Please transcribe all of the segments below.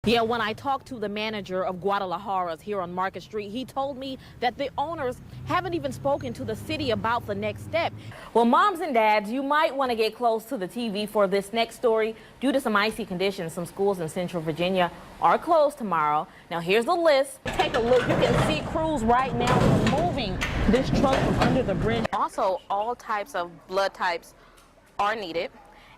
Yeah, when I talked to the manager of Guadalajara's here on Market Street, he told me that the owners haven't even spoken to the city about the next step. Well, moms and dads, you might want to get close to the TV for this next story. Due to some icy conditions, some schools in Central Virginia are closed tomorrow. Now, here's the list. Take a look. You can see crews right now removing this truck from under the bridge. Also, all types of blood types are needed.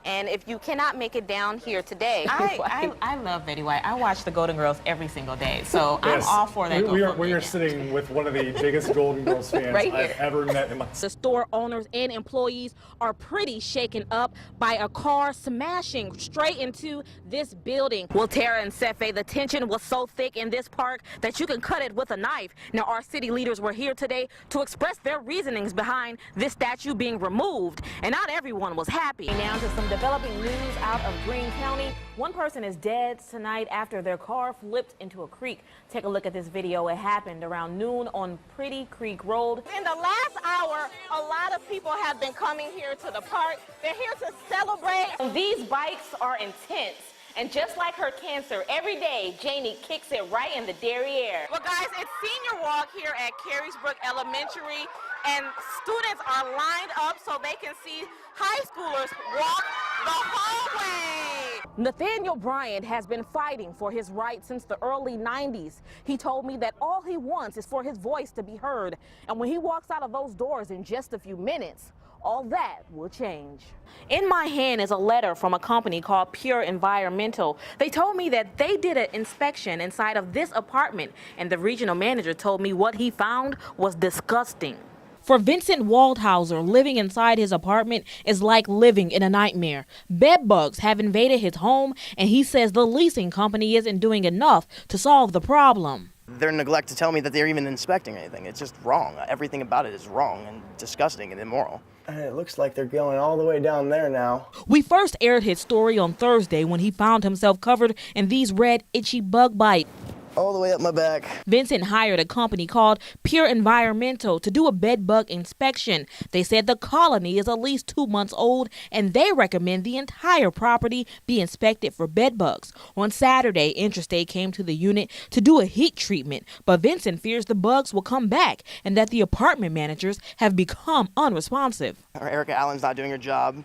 And if you cannot make it down here today, I love Betty White. I watch the Golden Girls every single day, so yes, I'm all for that. We are sitting with one of the biggest Golden Girls fans right I've ever met in my life. The store owners and employees are pretty shaken up by a car smashing straight into this building. Well, Tara and Sefe, the tension was so thick in this park that you can cut it with a knife. Now, our city leaders were here today to express their reasonings behind this statue being removed, and not everyone was happy. Now to some developing news out of Greene County. One person is dead tonight after their car flipped into a creek. Take a look at this video. It happened around noon on Pretty Creek Road. In the last hour, a lot of people have been coming here to the park. They're here to celebrate. These bikes are intense. And just like her cancer, every day, Janie kicks it right in the derriere. Well, guys, it's senior walk here at Carysbrook Elementary, and students are lined up so they can see high schoolers walk the hallway. Nathaniel Bryant has been fighting for his rights since the early 90s. He told me that all he wants is for his voice to be heard. And when he walks out of those doors in just a few minutes, all that will change. In my hand is a letter from a company called Pure Environmental. They told me that they did an inspection inside of this apartment, and the regional manager told me what he found was disgusting. For Vincent Waldhauser, living inside his apartment is like living in a nightmare. Bed bugs have invaded his home, and he says the leasing company isn't doing enough to solve the problem. Their neglect to tell me that they're even inspecting anything. It's just wrong. Everything about it is wrong and disgusting and immoral. And it looks like they're going all the way down there now. We first aired his story on Thursday when he found himself covered in these red, itchy bug bites. All the way up my back. Vincent hired a company called Pure Environmental to do a bed bug inspection. They said the colony is at least 2 months old, and they recommend the entire property be inspected for bed bugs. On Saturday, Interstate came to the unit to do a heat treatment, but Vincent fears the bugs will come back and that the apartment managers have become unresponsive. Erica Allen's not doing her job.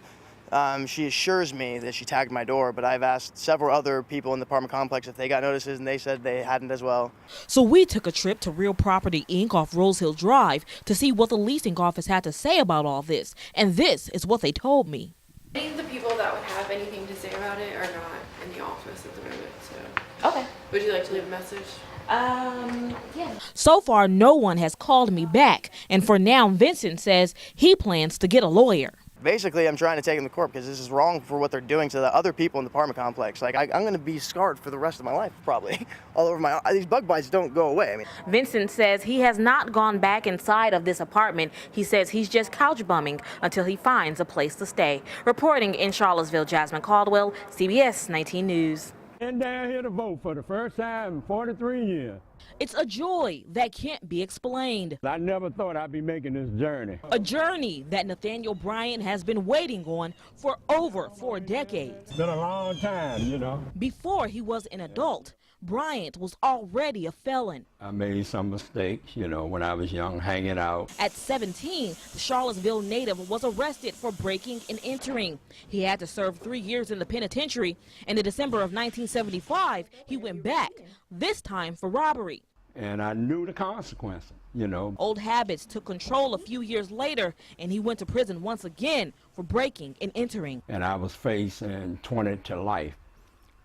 She assures me that she tagged my door, but I've asked several other people in the apartment complex if they got notices, and they said they hadn't as well. So we took a trip to Real Property Inc. off Rose Hill Drive to see what the leasing office had to say about all this. And this is what they told me. Any of the people that would have anything to say about it are not in the office at the moment, so. Okay. Would you like to leave a message? Yeah. So far, no one has called me back. And for now, Vincent says he plans to get a lawyer. Basically, I'm trying to take them to court because this is wrong for what they're doing to the other people in the apartment complex. Like, I'm going to be scarred for the rest of my life, probably. All over my, these bug bites don't go away. I mean, Vincent says he has not gone back inside of this apartment. He says he's just couch bumming until he finds a place to stay. Reporting in Charlottesville, Jasmin Caldwell, CBS 19 News. And down here to vote for the first time in 43 years. It's a joy that can't be explained. I never thought I'd be making this journey. A journey that Nathaniel Bryant has been waiting on for over 4 decades. It's been a long time, you know. Before he was an adult, Bryant was already a felon. I made some mistakes, you know, when I was young, hanging out. At 17, the Charlottesville native was arrested for breaking and entering. He had to serve 3 years in the penitentiary, and in December of 1975, he went back, this time for robbery. And I knew the consequences, you know. Old habits took control a few years later, and he went to prison once again for breaking and entering. And I was facing 20 to life,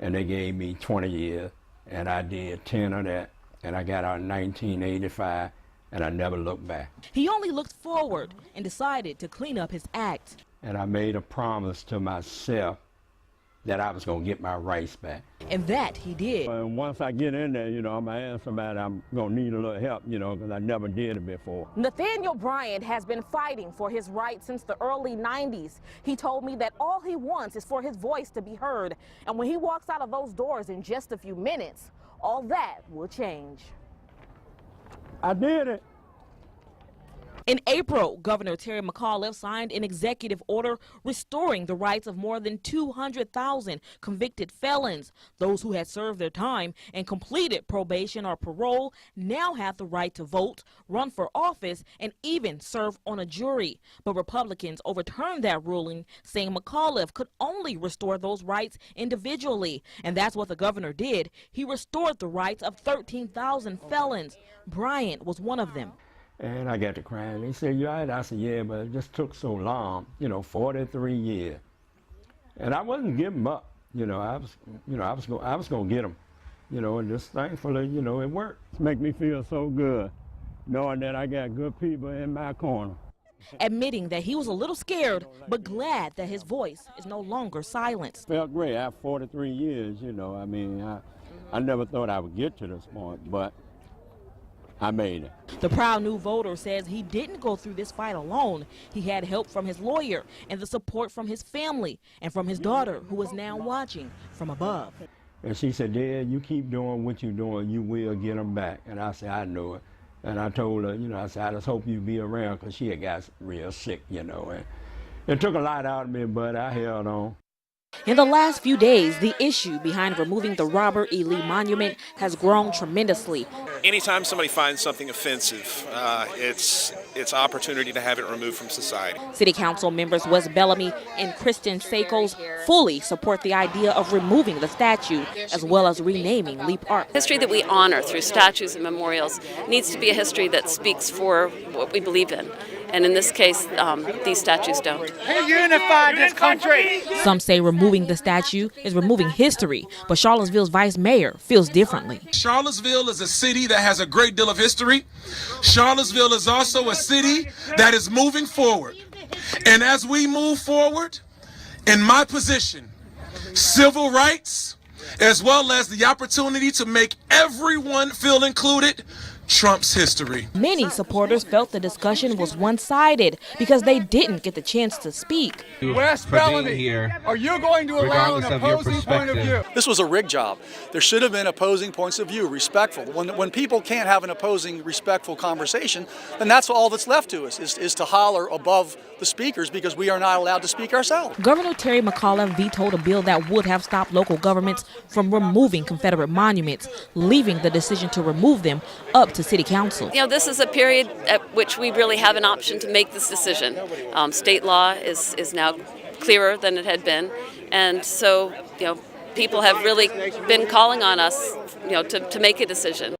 and they gave me 20 years. And I did 10 of that, and I got out in 1985, and I never looked back. He only looked forward and decided to clean up his act. And I made a promise to myself that I was going to get my rights back. And that he did. And once I get in there, you know, I'm going to ask somebody I'm going to need a little help, you know, because I never did it before. Nathaniel Bryant has been fighting for his rights since the early 90s. He told me that all he wants is for his voice to be heard. And when he walks out of those doors in just a few minutes, all that will change. I did it. In April, Governor Terry McAuliffe signed an executive order restoring the rights of more than 200,000 convicted felons. Those who had served their time and completed probation or parole now have the right to vote, run for office, and even serve on a jury. But Republicans overturned that ruling, saying McAuliffe could only restore those rights individually. And that's what the governor did. He restored the rights of 13,000 felons. Bryant was one of them. And I got to crying. They said, "You all right?" I said, "Yeah, but it just took so long, 43 years." And I wasn't giving up. I was going to get them. And just thankfully, it worked. It makes me feel so good knowing that I got good people in my corner. Admitting that he was a little scared, but glad that his voice is no longer silenced. Felt great. After 43 years, I never thought I would get to this point, but I made it. The proud new voter says he didn't go through this fight alone. He had help from his lawyer and the support from his family and from his daughter, who is now watching from above. And she said, "Dad, you keep doing what you're doing, you will get them back." And I said, "I know it." And I told her, I said, "I just hope you be around," because she had got real sick, And it took a lot out of me, but I held on. In the last few days, the issue behind removing the Robert E. Lee Monument has grown tremendously. Anytime somebody finds something offensive, it's opportunity to have it removed from society. City Council members Wes Bellamy and Kristen Sakos fully support the idea of removing the statue as well as renaming Lee Park. History that we honor through statues and memorials needs to be a history that speaks for what we believe in. And in this case, these statues don't. We unified this country. Some say removing the statue is removing history, but Charlottesville's vice mayor feels differently. Charlottesville is a city that has a great deal of history. Charlottesville is also a city that is moving forward. And as we move forward, in my position, civil rights, as well as the opportunity to make everyone feel included, trumps history. Many supporters felt the discussion was one-sided because they didn't get the chance to speak. Wes Bellamy, are you going to allow an opposing point of view? This was a rigged job. There should have been opposing points of view, respectful. When people can't have an opposing, respectful conversation, then that's all that's left to us, is to holler above the speakers because we are not allowed to speak ourselves. Governor Terry McAuliffe vetoed a bill that would have stopped local governments from removing Confederate monuments, leaving the decision to remove them up to City Council. This is a period at which we really have an option to make this decision. State law is now clearer than it had been, and so people have really been calling on us to make a decision.